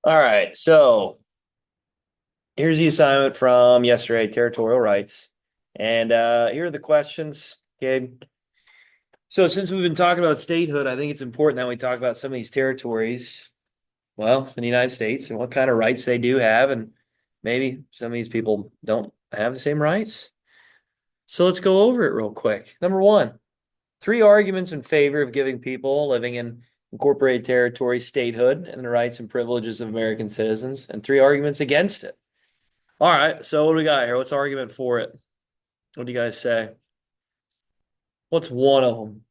All right, so here's the assignment from yesterday, territorial rights. And here are the questions. Okay. So since we've been talking about statehood, I think it's important that we talk about some of these territories, well, in the United States and what kind of rights they do have, and maybe some of these people don't have the same rights. So let's go over it real quick. Number one, three arguments in favor of giving people living in incorporated territory statehood and the rights and privileges of American citizens, and three arguments against it. All right, so what do we got here? What's the argument for it? What do you guys say? What's one of them?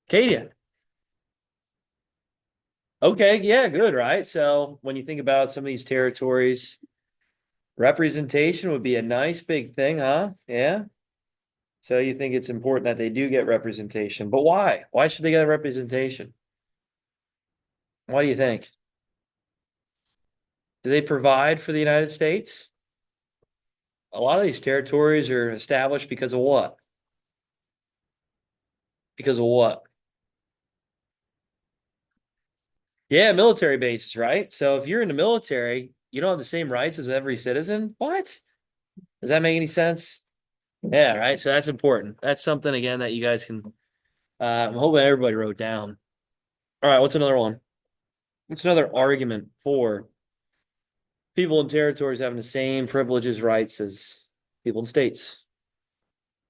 Katie. Okay, yeah, good, right? So when you think about some of these territories, representation would be a nice big thing, huh? Yeah. So you think it's important that they do get representation, but why? Why should they get representation? Why do you think? Do they provide for the United States? A lot of these territories are established because of what? Because of what? Yeah, military bases, right? So if you're in the military, you don't have the same rights as every citizen. What? Does that make any sense? Yeah, right. So that's important. That's something again that you guys can. I'm hoping everybody wrote down. All right, what's another one? What's another argument for people in territories having the same privileges, rights as people in states?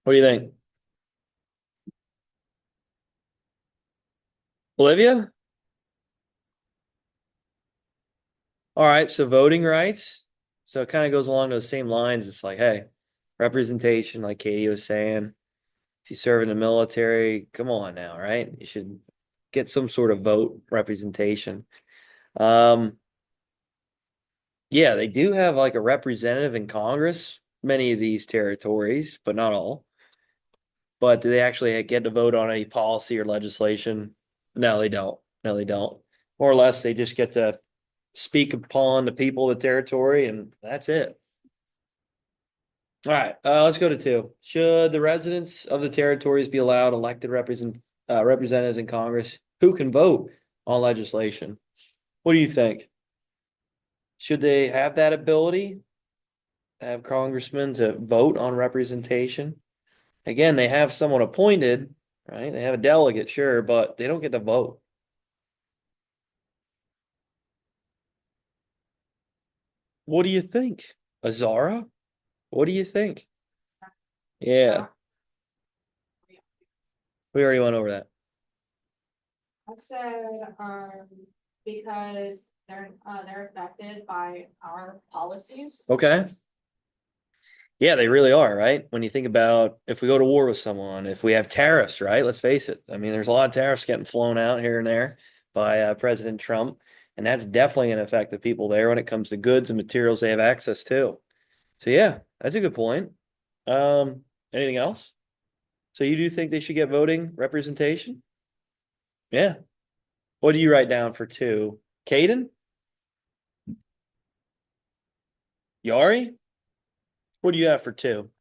What do you think, Olivia? All right, so voting rights. So it kind of goes along those same lines. It's like, hey, representation, like Katie was saying. If you serve in the military, come on now, right? You should get some sort of vote representation. Um, yeah, they do have like a representative in Congress, many of these territories, but not all. But do they actually get to vote on any policy or legislation? No, they don't. No, they don't. More or less, they just get to speak upon the people of the territory, and that's it. All right, let's go to two. Should the residents of the territories be allowed elected representatives in Congress who can vote on legislation? What do you think? Should they have that ability to have congressmen to vote on representation? Again, they have someone appointed, right? They have a delegate, sure, but they don't get to vote. What do you think? Azara? What do you think? Yeah, we already went over that. I said, because they're affected by our policies. Okay. Yeah, they really are, right? When you think about if we go to war with someone, if we have tariffs, right? Let's face it. I mean, there's a lot of tariffs getting flown out here and there by President Trump, and that's definitely going to affect the people there when it comes to goods and materials they have access to. So yeah, that's a good point. Anything else? So you do think they should get voting representation? Yeah. What do you write down for two? Caden? Yari? What do you have for two?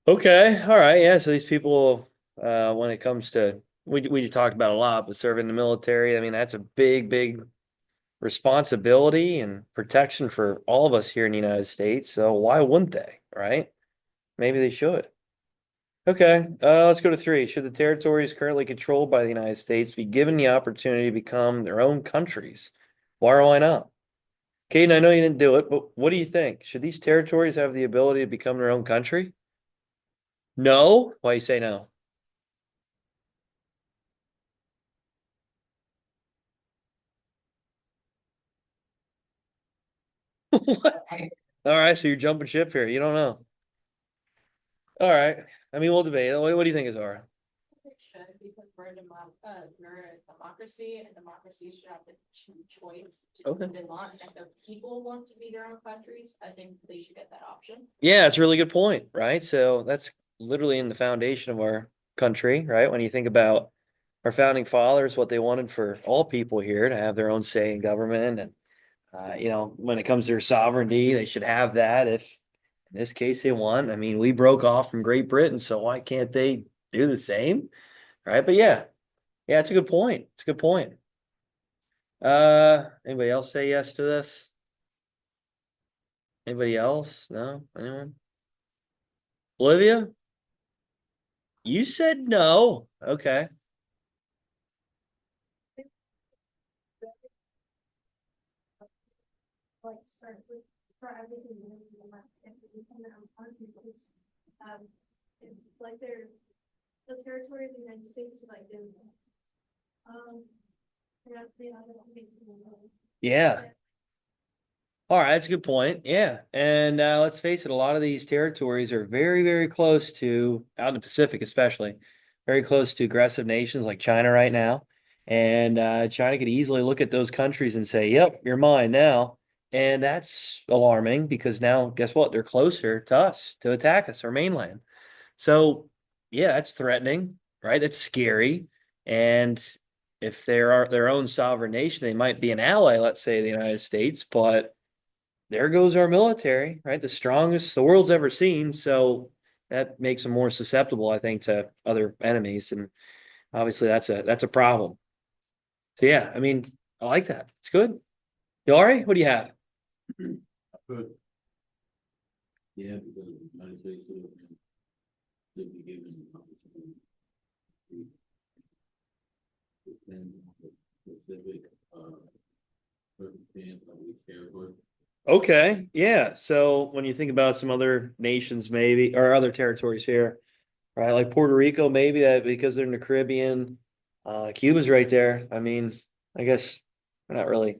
Okay, all right, yeah. So these people, when it comes to we talked about a lot, but serving the military, I mean, that's a big, big responsibility and protection for all of us here in the United States. So why wouldn't they, right? Maybe they should. Okay, let's go to three. Should the territories currently controlled by the United States be given the opportunity to become their own countries? Why or why not? Caden, I know you didn't do it, but what do you think? Should these territories have the ability to become their own country? No? Why you say no? All right, so you're jumping ship here. You don't know. All right. I mean, we'll debate. What do you think, Azara? They should, because we're a democracy, and democracy should have the choice to do Okay. what they want. And if the people want to be their own countries, I think they should get that option. Yeah, it's a really good point, right? So that's literally in the foundation of our country, right? When you think about our founding fathers, what they wanted for all people here to have their own say in government. And, when it comes to their sovereignty, they should have that if, in this case, they want. I mean, we broke off from Great Britain, so why can't they do the same? Right? But yeah, it's a good point. It's a good point. Anybody else say yes to this? Anybody else? No? Anyone? Olivia? You said no. Okay. Like start with for everything on people. Um, like they're the territory of the United States, like they have Yeah. All right, that's a good point. Yeah. And let's face it, a lot of these territories are very, very close to, out in the Pacific especially, very close to aggressive nations like China right now. And China could easily look at those countries and say, yep, you're mine now. And that's alarming because now, guess what? They're closer to us to attack us, our mainland. So, yeah, that's threatening, right? It's scary. And if they are their own sovereign nation, they might be an ally, let's say, the United States, but there goes our military, right? The strongest the world's ever seen. So that makes them more susceptible, I think, to other enemies. And obviously that's a problem. So yeah, I mean, I like that. It's good. Yari, what do you have? Good. Yeah, because the United States should be given the opportunity to defend the specific circumstance that we care for. Okay, yeah. So when you think about some other nations, maybe or other territories here, right? Like Puerto Rico, maybe that because they're in the Caribbean. Cuba's right there. I mean, I guess we're not really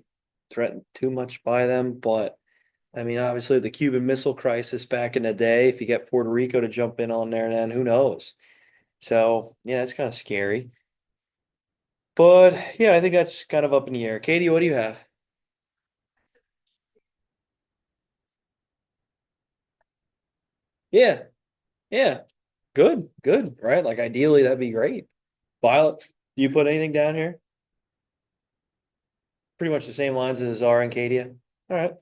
threatened too much by them, but I mean, obviously the Cuban Missile Crisis back in the day, if you get Puerto Rico to jump in on there, then who knows? So yeah, it's kind of scary. But yeah, I think that's kind of up in the air. Katie, what do you have? Yeah, yeah. Good, good, right? Like ideally that'd be great. Violet, do you put anything down here? Pretty much the same lines as Zara and Katia. All right.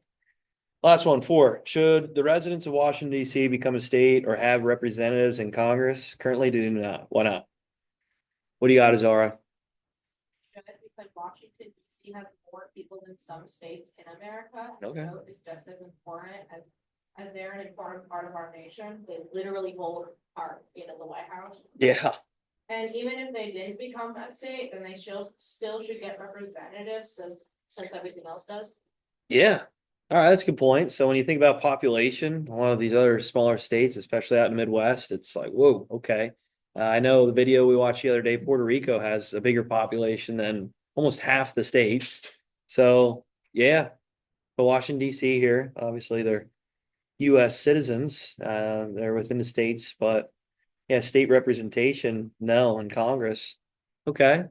Last one, four. Should the residents of Washington, D.C. become a state or have representatives in Congress? Currently do not. Why not? What do you got, Zara? Should, because Washington DC has more people than some states in America. Okay. Vote is just as important as they're an important part of our nation. They literally hold our, the White House. Yeah. And even if they didn't become a state, then they still should get representatives since everything else does. Yeah. All right, that's a good point. So when you think about population, a lot of these other smaller states, especially out in the Midwest, it's like, whoa, okay. I know the video we watched the other day, Puerto Rico has a bigger population than almost half the states. So yeah, but Washington, D.C. here, obviously they're U.S. citizens. They're within the states, but yeah, state representation, no, in Congress. Okay.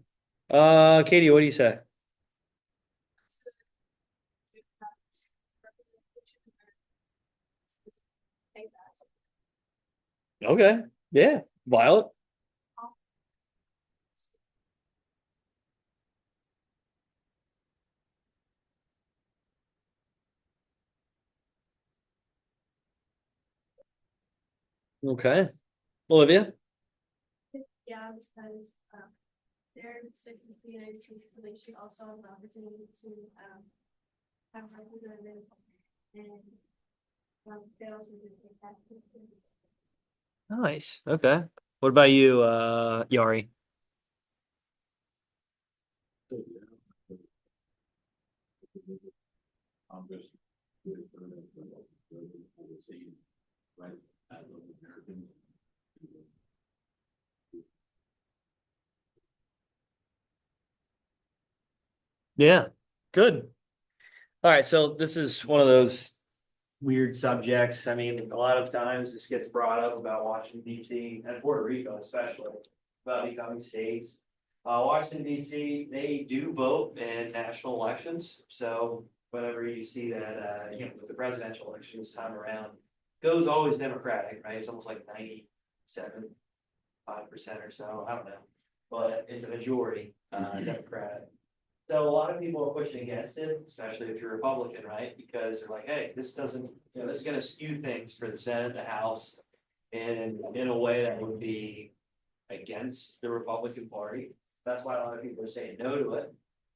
Katie, what do you say? Okay. Yeah. Violet. Okay. Olivia. Yeah, because they're citizens of the United States, so they should also have the opportunity to have representatives and they also do that. Nice. Okay. What about you, Yari? So, yeah, Congress would the same right as of Americans. Yeah. Good. All right. So this is one of those weird subjects. I mean, a lot of times this gets brought up about Washington, D.C. and Puerto Rico, especially about becoming states. Washington DC, they do vote in national elections, so whenever you see that, with the presidential election this time around, goes always Democratic, right? It's almost like 97, 5% or so, I don't know. But it's a majority, Democratic. So a lot of people are pushing against it, especially if you're Republican, right? Because they're like, hey, this doesn't, this is gonna skew things for the Senate, the House. And in a way that would be against the Republican Party. That's why a lot of people are saying no to it.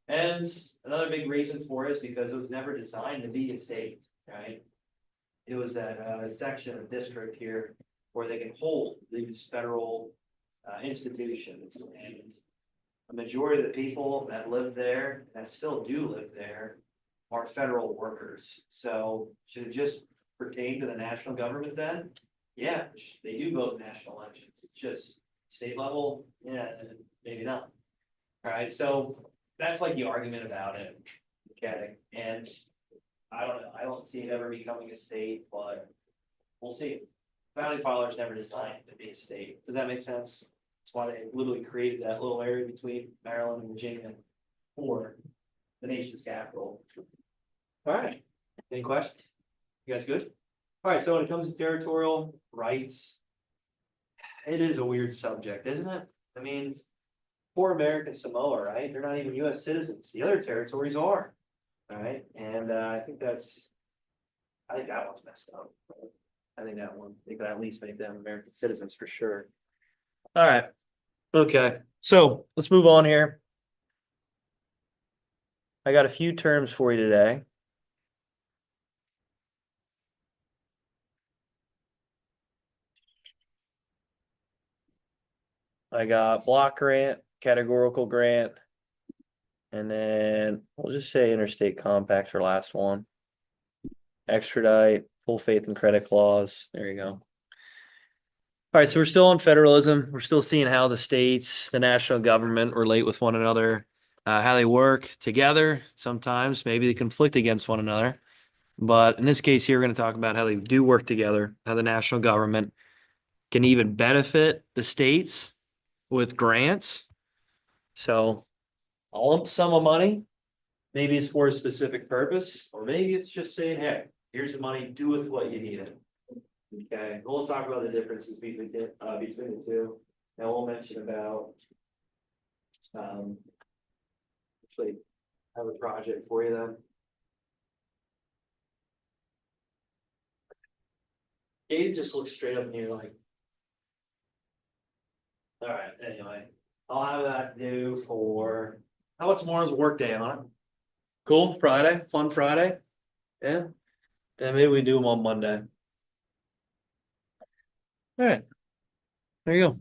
And another big reason for it is because it was never designed to be a state, right? It was that section of district here where they can hold these federal institutions, and a majority of the people that live there, that still do live there, are federal workers. So should it just pertain to the national government then? Yeah, they do vote in national elections. It's just state level, yeah, maybe not. All right, so that's like the argument about it. Okay, and I don't know, I don't see it ever becoming a state, but we'll see. Founding fathers never designed it to be a state. Does that make sense? That's why they literally created that little area between Maryland and Virginia for the nation's capital. All right, any questions? You guys good? All right, so when it comes to territorial rights, it is a weird subject, isn't it? I mean, poor American Samoa, right? They're not even US citizens. The other territories are. All right, and I think that one's messed up. I think that one, they could at least make them American citizens for sure. All right, okay, so let's move on here. I got a few terms for you today. I got block grant, categorical grant, and then we'll just say interstate compacts are last one. Extradite, full faith and credit clause. There you go. All right, so we're still on federalism. We're still seeing how the states, the national government relate with one another, how they work together. Sometimes maybe they conflict against one another. But in this case here, we're going to talk about how they do work together, how the national government can even benefit the states with grants. So a lump sum of money, maybe it's for a specific purpose, or maybe it's just saying, hey, here's the money, do with what you need it. Okay, we'll talk about the differences between the two. And we'll mention about actually I have a project for you then. Gabe just looks straight up and you're like, all right, anyway, I'll have that due for, how about tomorrow's work day on it? Cool, Friday, fun Friday. Yeah, and maybe we do them on Monday. All right, there you go.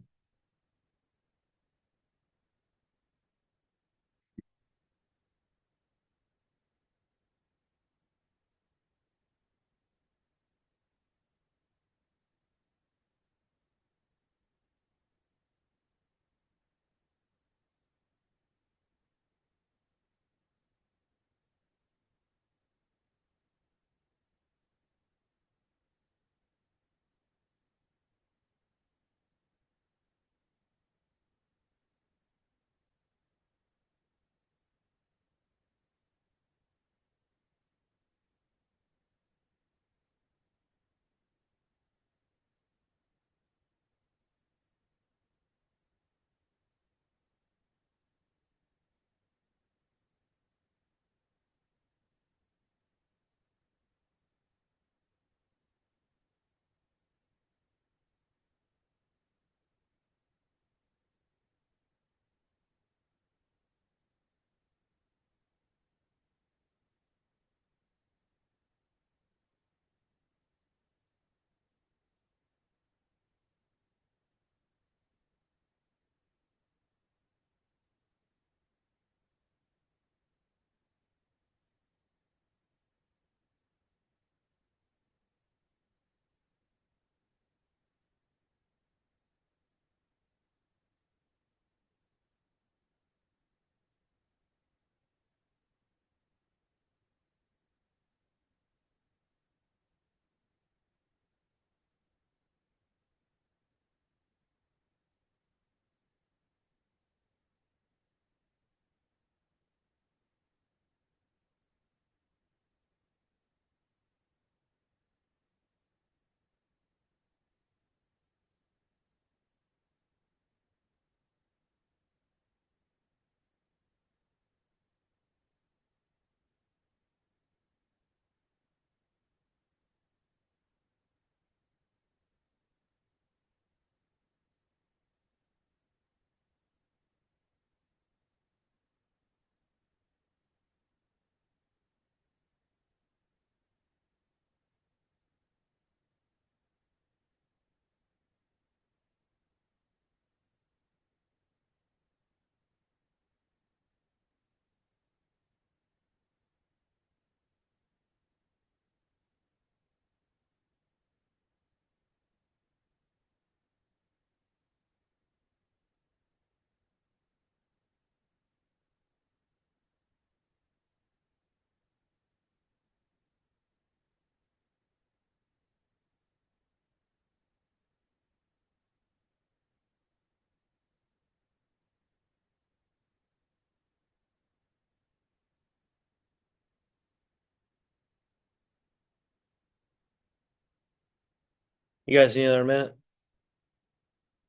You guys need another minute?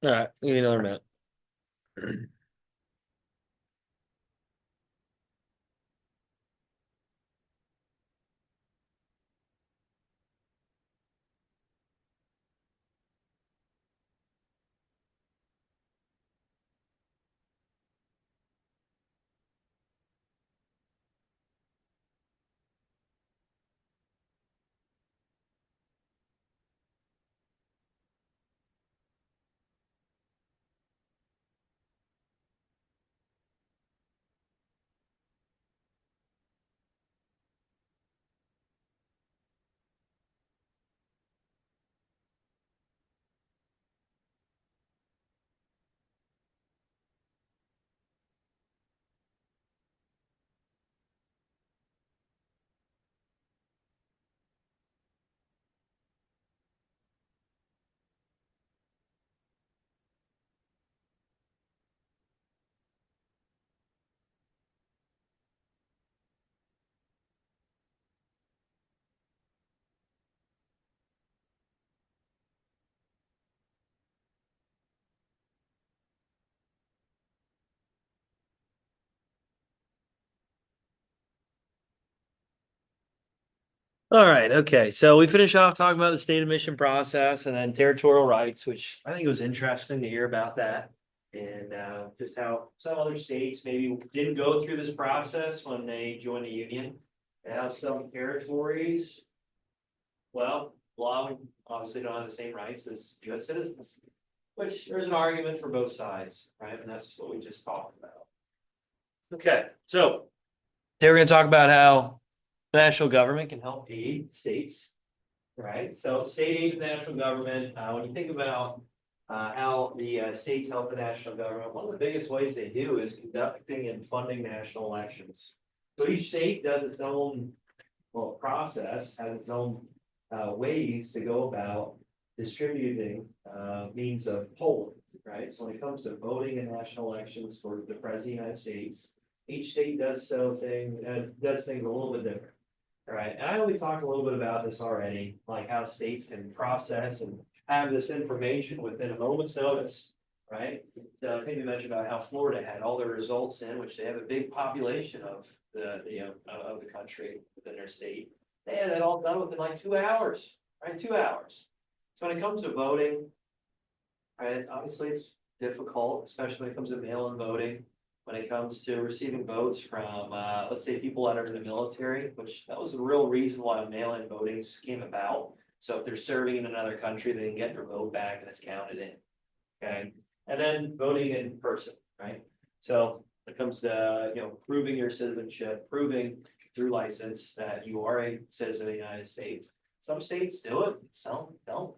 All right, you need another minute. All right, okay. So we finish off talking about the state admission process and then territorial rights, which I think it was interesting to hear about that. And just how some other states maybe didn't go through this process when they joined the union. And how some territories, well, law obviously don't have the same rights as US citizens. Which there's an argument for both sides, right? And that's what we just talked about. Okay, so today we're gonna talk about how the national government can help aid states. Right, so state aid to the national government, when you think about how the states help the national government, one of the biggest ways they do is conducting and funding national elections. So each state does its own, well, process, has its own ways to go about distributing means of polling, right? So when it comes to voting in national elections for the president of the United States, each state does does things a little bit different. Right, and I know we talked a little bit about this already, like how states can process and have this information within a moment's notice, right? So I think we mentioned about how Florida had all their results in, which they have a big population of of the country within their state. They had it all done within like 2 hours, right? 2 hours. So when it comes to voting, right, obviously it's difficult, especially when it comes to mail-in voting. When it comes to receiving votes from, let's say, people that are in the military, which that was the real reason why mail-in voting came about. So if they're serving in another country, they can get their vote back and it's counted in. Okay, and then voting in person, right? So when it comes to, proving your citizenship, proving through license that you are a citizen of the United States. Some states do it, some don't.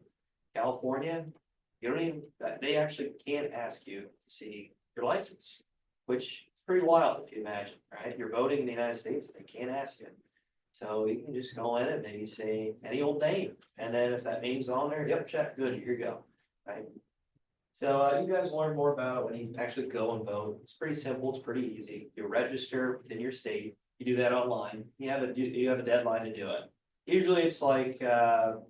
California, you don't even, they actually can't ask you to see your license. Which is pretty wild if you imagine, right? You're voting in the United States, they can't ask you. So you can just go in and maybe say any old name. And then if that name's on there, yep, check, good, here you go, right? So you guys learn more about it when you actually go and vote. It's pretty simple, it's pretty easy. You register within your state, you do that online. You have a deadline to do it. Usually it's like the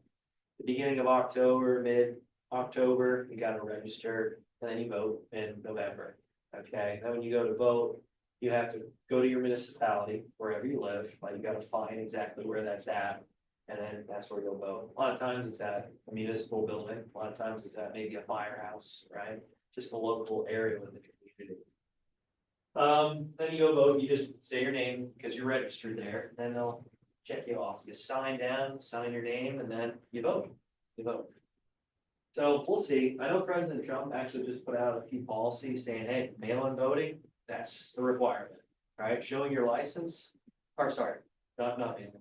beginning of October, mid-October, you gotta register, and then you vote in November. Okay, then when you go to vote, you have to go to your municipality, wherever you live, like you gotta find exactly where that's at. And then that's where you'll vote. A lot of times it's at a municipal building, a lot of times it's at maybe a firehouse, right? Just a local area within the community. Then you go vote, you just say your name, because you're registered there, then they'll check you off. You sign down, sign your name, and then you vote. You vote. So we'll see. I know President Trump actually just put out a few policies saying, hey, mail-in voting, that's the requirement, right? Showing your license, or sorry, not mail-in,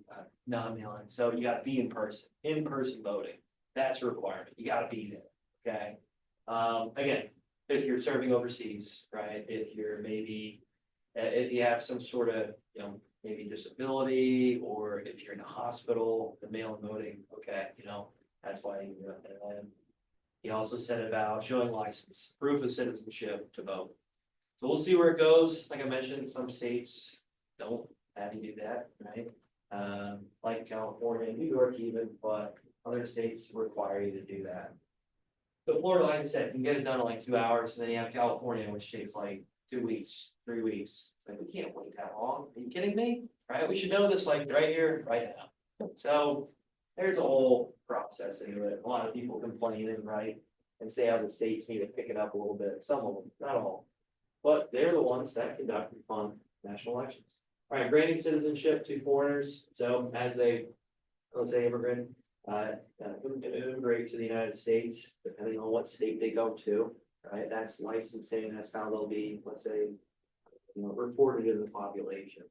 non-mail-in. So you gotta be in person voting. That's a requirement. You gotta be there, okay? Again, if you're serving overseas, right? If you're maybe, if you have some sort of, maybe disability, or if you're in a hospital, the mail-in voting, okay, that's why you do it. And he also said about showing license, proof of citizenship to vote. So we'll see where it goes. Like I mentioned, some states don't have you do that, right? Like California, New York even, but Other states require you to do that. So Florida, like I said, you can get it done in like 2 hours, and then you have California, which takes like 2 weeks, 3 weeks. It's like, we can't wait that long. Are you kidding me? Right? We should know this like right here, right now. So there's a whole process into it. A lot of people complaining, right? And say how the states need to pick it up a little bit. Some of them, not all. But they're the ones that conduct and fund national elections. All right, granting citizenship to foreigners. So as they, let's say, immigrant, immigrate to the United States, depending on what state they go to, right? That's licensing. That's how they'll be, let's say, reported in the population.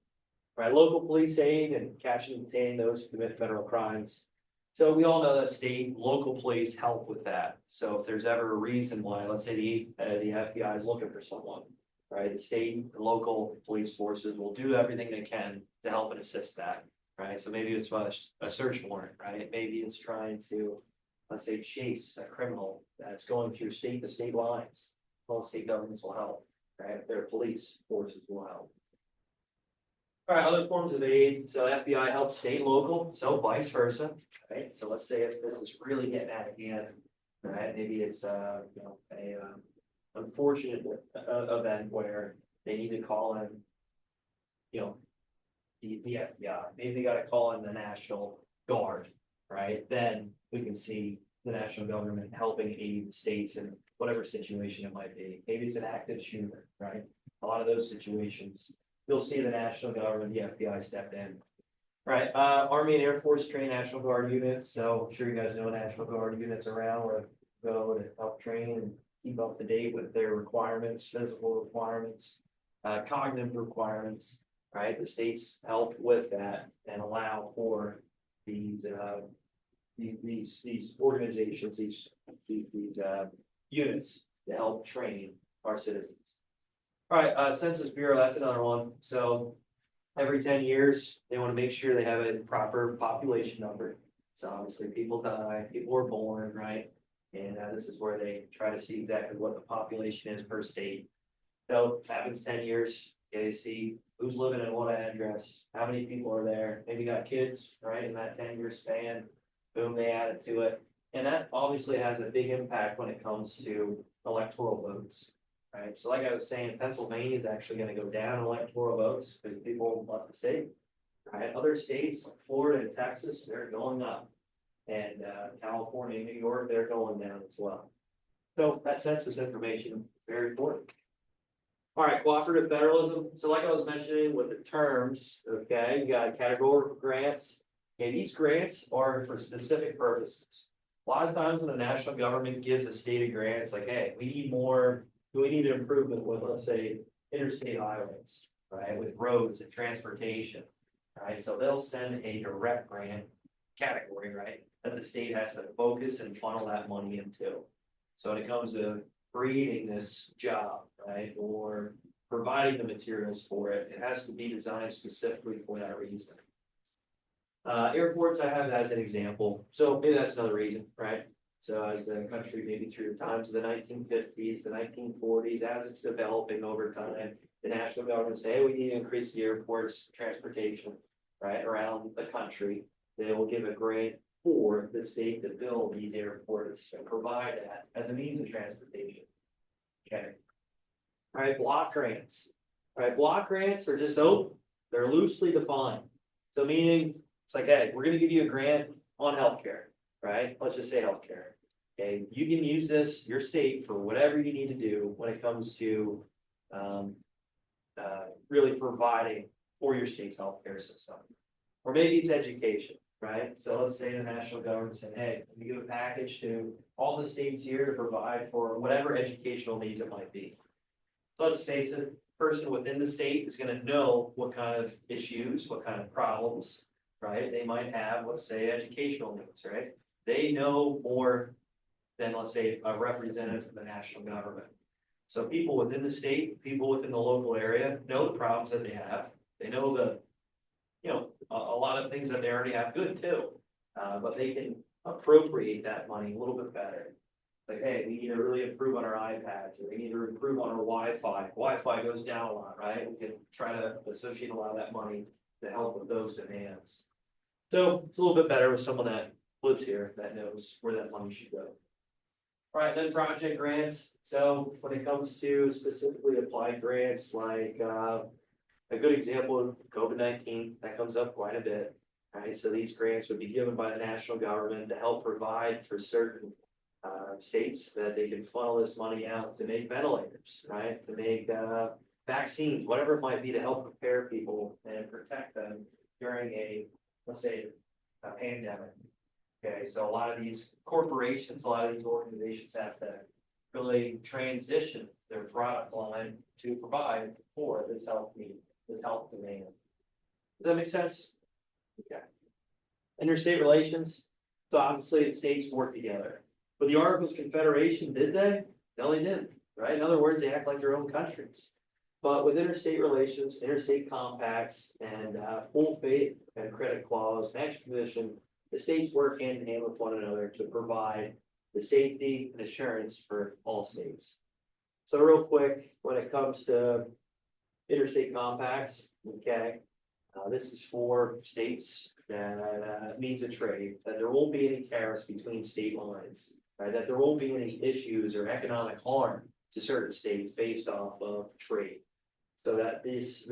Right, local police aid and catching and detaining those who commit federal crimes. So we all know that state, local police help with that. So if there's ever a reason why, let's say the FBI is looking for someone, right? The state and local police forces will do everything they can to help and assist that, right? So maybe it's a search warrant, right? Maybe it's trying to, let's say, chase a criminal that's going through state to state lines. All state governments will help, right? Their police forces will help. All right, other forms of aid. So FBI helps state and local, so vice versa, right? So let's say if this is really getting out of hand, right? Maybe it's a unfortunate event where they need to call in, the FBI. Maybe they got to call in the National Guard, right? Then we can see the national government helping aid states in whatever situation it might be. Maybe it's an active shooter, right? A lot of those situations, you'll see the national government, the FBI step in. Right, Army and Air Force train National Guard units, so I'm sure you guys know National Guard units around where go to help train and keep up to date with their requirements, physical requirements, cognitive requirements, right? The states help with that and allow for these organizations, these units to help train our citizens. All right, Census Bureau, that's another one. So every 10 years, they want to make sure they have a proper population number. So obviously people die, people are born, right? And this is where they try to see exactly what the population is per state. So it happens 10 years, you see who's living in what address, how many people are there, maybe got kids, right? In that 10-year span, boom, they add it to it. And that obviously has a big impact when it comes to electoral votes. Right, so like I was saying, Pennsylvania is actually going to go down in electoral votes because people left the state. Right, other states like Florida and Texas, they're going up, and California, New York, they're going down as well. So that census information is very important. All right, cooperative federalism. So like I was mentioning with the terms, okay, you got categorical grants. Okay, these grants are for specific purposes. A lot of times when the national government gives a state a grant, it's like, hey, we need more. Do we need an improvement with, let's say, interstate highways, right? With roads and transportation, right? So they'll send a direct grant category, right? That the state has to focus and funnel that money into. So when it comes to creating this job, right? Or providing the materials for it, it has to be designed specifically for that reason. Airports, I have that as an example. So maybe that's another reason, right? So as the country, maybe through the times of the 1950s, the 1940s, as it's developing over time, the national government say, hey, we need to increase the airports transportation, right, around the country. They will give a grant for the state to build these airports and provide that as a means of transportation. Okay. All right, block grants. All right, block grants are just open. They're loosely defined. So meaning, it's like, hey, we're going to give you a grant on healthcare. Right? Let's just say healthcare. Okay, you can use this, your state, for whatever you need to do when it comes to really providing for your state's healthcare system. Or maybe it's education, right? So let's say the national government said, hey, we give a package to all the states here to provide for whatever educational needs it might be. So let's face it, person within the state is going to know what kind of issues, what kind of problems, right? They might have, let's say, educational needs, right? They know more than, let's say, a representative from the national government. So people within the state, people within the local area know the problems that they have. They know a lot of things that they already have good too. But they can appropriate that money a little bit better. Like, hey, we need to really improve on our iPads, or we need to improve on our Wi-Fi. Wi-Fi goes down a lot, right? We can try to associate a lot of that money to help with those demands. So it's a little bit better with someone that lives here that knows where that money should go. All right, then project grants. So when it comes to specifically applied grants, like, a good example of COVID-19, that comes up quite a bit. Right, so these grants would be given by the national government to help provide for certain states that they can funnel this money out to make ventilators, right? To make vaccines, whatever it might be, to help prepare people and protect them during a, let's say, a pandemic. Okay, so a lot of these corporations, a lot of these organizations have to really transition their product line to provide for this health need, this health demand. Does that make sense? Okay. Interstate relations, so obviously the states work together. But the Articles of Confederation, did they? No, they didn't, right? In other words, they act like their own countries. But with interstate relations, interstate compacts, and full faith and credit clause and extradition, the states work hand in hand with one another to provide the safety and assurance for all states. So real quick, when it comes to interstate compacts, okay, this is for states that means a trade, that there won't be any tariffs between state lines, right? That there won't be any issues or economic harm to certain states based off of trade. So that these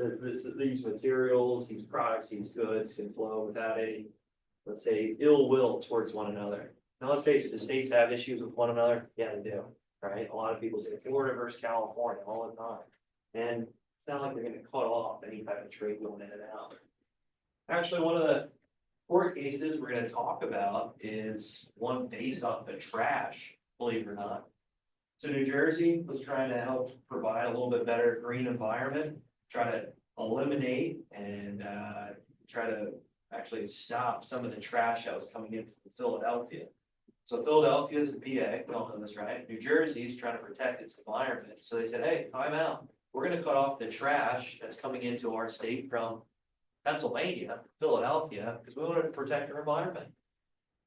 materials, these products, these goods can flow without any, let's say, ill will towards one another. Now, let's face it, the states have issues with one another. Yeah, they do, right? A lot of people say Florida versus California all the time. And it's not like they're gonna cut off any type of trade going in and out. Actually, one of the court cases we're gonna talk about is one based off the trash, believe it or not. So New Jersey was trying to help provide a little bit better green environment, try to eliminate and try to actually stop some of the trash that was coming in from Philadelphia. So Philadelphia is a PA, we all know this, right? New Jersey is trying to protect its environment. So they said, hey, time out. We're gonna cut off the trash that's coming into our state from Pennsylvania, Philadelphia, because we wanted to protect our environment.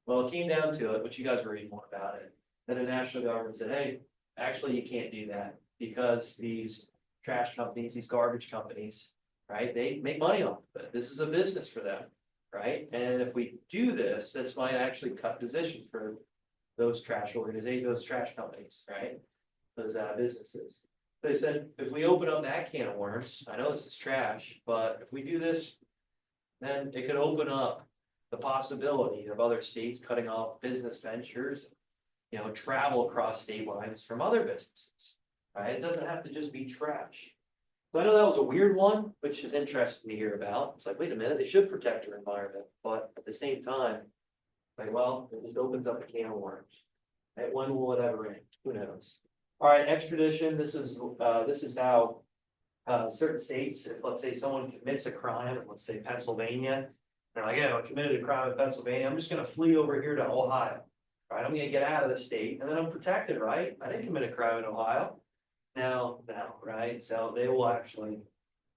Well, it came down to it, which you guys were reading more about it. Then the national government said, hey, actually, you can't do that because these trash companies, these garbage companies, right? They make money off of it. This is a business for them, right? And if we do this, this might actually cut positions for those trash organizations, those trash companies, right? Those businesses. They said, if we open up that can of worms, I know this is trash, but if we do this, then it could open up the possibility of other states cutting off business ventures, you know, travel across state lines from other businesses, right? It doesn't have to just be trash. So I know that was a weird one, which is interesting to hear about. It's like, wait a minute, they should protect their environment, but at the same time, like, well, it just opens up a can of worms. And when will it ever end? Who knows? All right, extradition. This is how certain states, if let's say someone commits a crime, let's say Pennsylvania, they're like, yeah, I committed a crime in Pennsylvania. I'm just going to flee over here to Ohio. Right, I'm gonna get out of the state and then I'm protected, right? I didn't commit a crime in Ohio. No, right? So they will actually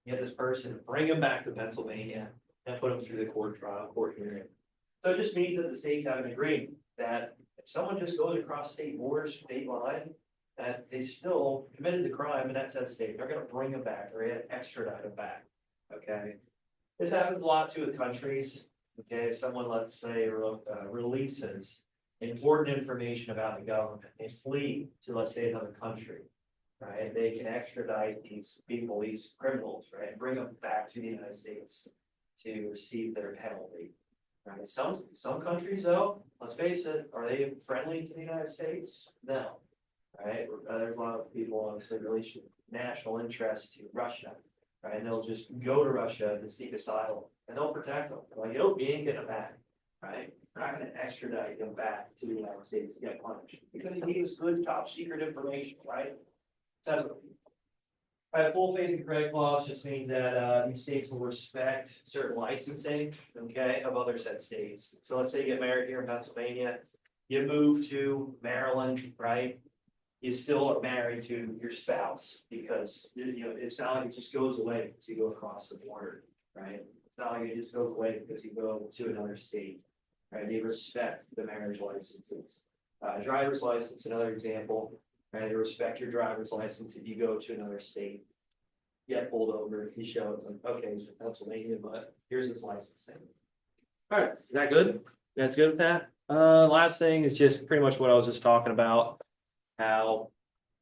get this person, bring him back to Pennsylvania and put him through the court hearing. So it just means that the states have an agreement that if someone just goes across state borders, state line, that they still committed the crime in that said state, they're gonna bring them back, they're gonna extradite them back, okay? This happens a lot too with countries, okay? If someone, let's say, releases important information about the government, they flee to, let's say, another country, right? They can extradite these people, these criminals, right? And bring them back to the United States to receive their penalty, right? Some countries, though, let's face it, are they friendly to the United States? No, right? There's a lot of people, obviously, relation national interest to Russia, right? And they'll just go to Russia to seek asylum, and they'll protect them. They're like, you ain't getting them back, right? We're not gonna extradite him back to the United States to get punished, because he gives good top secret information, right? So, full faith and credit clause just means that, these states will respect certain licensing, okay, of other said states. So let's say you get married here in Pennsylvania, you move to Maryland, right? You still are married to your spouse, because, you know, it's not like it just goes away because you go across the border, right? It's not like it just goes away because you go to another state. Right, they respect the marriage licenses. Driver's license, another example, right? They respect your driver's license if you go to another state. Get pulled over, he shows them, okay, he's from Pennsylvania, but here's his license thing. All right, is that good? You guys good with that? Last thing is just pretty much what I was just talking about. How,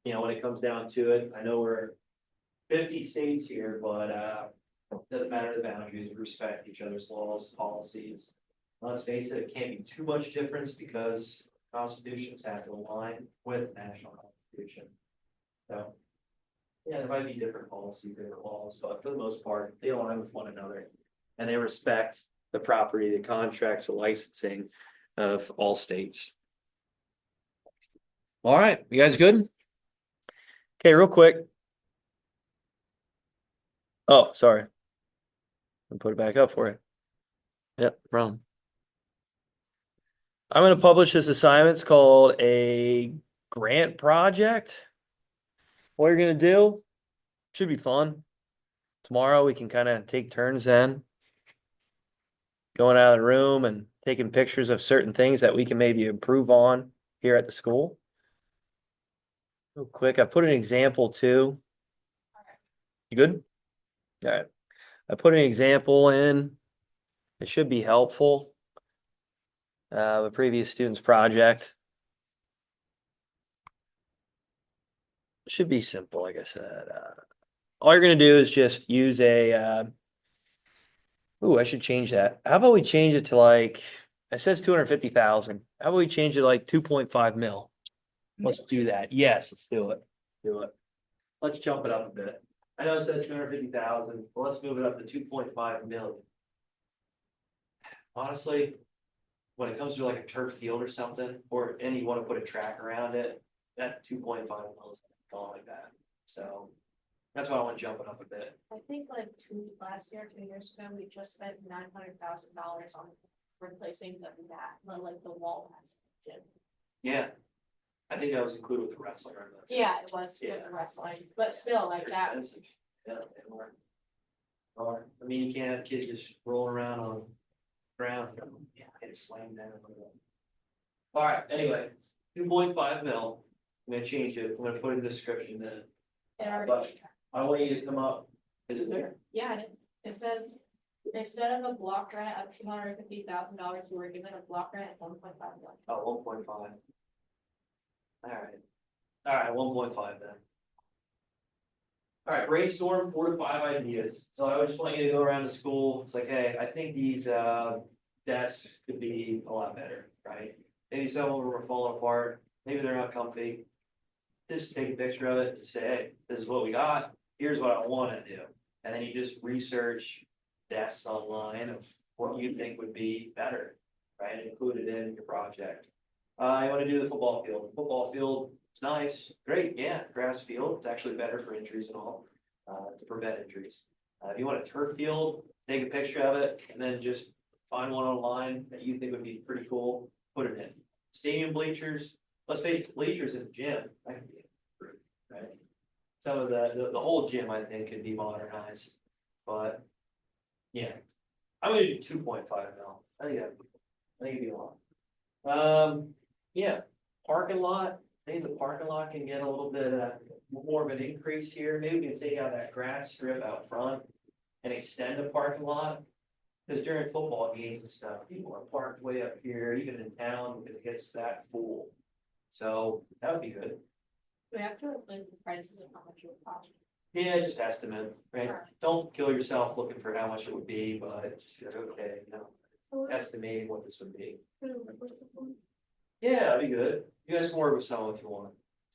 when it comes down to it, I know we're 50 states here, but doesn't matter the boundaries, we respect each other's laws, policies. Let's face it, it can't be too much difference because constitutions have to align with national constitution. So, yeah, there might be different policies, different laws, but for the most part, they align with one another. And they respect the property, the contracts, the licensing of all states. All right, you guys good? Okay, real quick. Oh, sorry. I'll put it back up for you. Yep, problem. I'm gonna publish this assignment. It's called a grant project. What you're gonna do should be fun. Tomorrow we can kind of take turns then. Going out of the room and taking pictures of certain things that we can maybe improve on here at the school. Real quick, I put an example too. You good? All right. I put an example in. It should be helpful. The previous student's project. Should be simple, like I said. All you're gonna do is just use a. Ooh, I should change that. How about we change it to like? It says 250,000. How about we change it to like 2.5 mil? Let's do that. Yes, let's do it. Do it. Let's jump it up a bit. I know it says 250,000, but let's move it up to 2.5 million. Honestly, when it comes to like a turf field or something, and you want to put a track around it, that 2.5 mil is going like that. So that's why I want to jump it up a bit. I think like 2 years ago, we just spent $900,000 on replacing like the wall has. Yeah. I think that was included with the wrestling. Right? Yeah, it was with Yeah. the wrestling, but still like that. Expensive. Yeah, they were. Or, I mean, you can't have kids just rolling around on the ground, get slammed down. All right, anyway, 2.5 mil. I'm gonna change it. I'm gonna put it in the description then. It already- But I want you to come up. Is it there? Yeah, it says, instead of a block grant of $250,000, you were given a block grant of 1.5 million. Oh, 1.5. All right, 1.5 then. All right, brainstorm 4 to 5 ideas. So I just want you to go around the school. It's like, hey, I think these desks could be a lot better, right? Maybe some of them are falling apart. Maybe they're not comfy. Just take a picture of it and say, hey, this is what we got. Here's what I want to do. And then you just research desks online of what you think would be better, right? And include it in your project. You want to do the football field. The football field, it's nice, great, yeah, grass field. It's actually better for injuries and all, to prevent injuries. If you want a turf field, take a picture of it and then just find one online that you think would be pretty cool, put it in. Stadium bleachers, let's face it, bleachers in the gym, that could be improved, right? Some of the whole gym, I think, could be modernized, but yeah, I'm gonna do 2.5 mil. I think it'd be a lot. Yeah, parking lot, maybe the parking lot can get a little bit more of an increase here. Maybe we can take out that grass strip out front and extend the parking lot. Because during football games and stuff, people are parked way up here, even in town, because it gets that full. So that would be good. We have to include the prices of how much it would cost. Yeah, just estimate, right? Don't kill yourself looking for how much it would be, but just be like, okay, estimating what this would be. Yeah, that'd be good. You guys can work with someone if you want.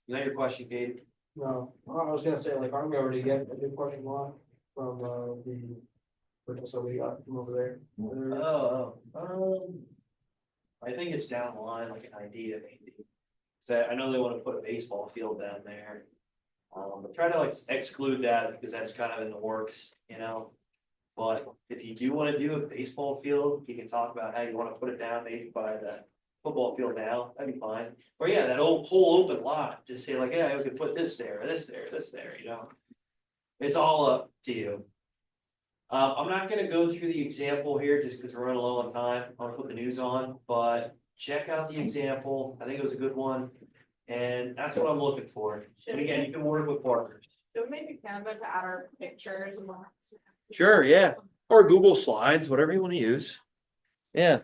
Is that your question, Kate? No, I was gonna say, like, I'm already getting a good parking lot from, the purchase that we got from over there. I think it's down the line, like an idea maybe. So I know they want to put a baseball field down there. But try to like exclude that because that's kind of in the works, But if you do want to do a baseball field, you can talk about how you want to put it down, maybe by the football field now, that'd be fine. Or yeah, that whole open lot, just say like, yeah, we could put this there, this there, this there, It's all up to you. I'm not gonna go through the example here just because we're running low on time. I'll put the news on, but check out the example. I think it was a good one. And that's what I'm looking for. And again, you can work with partners. Should we maybe Canva to add our pictures and all that? Sure, yeah. Or Google Slides, whatever you want to use. Yeah.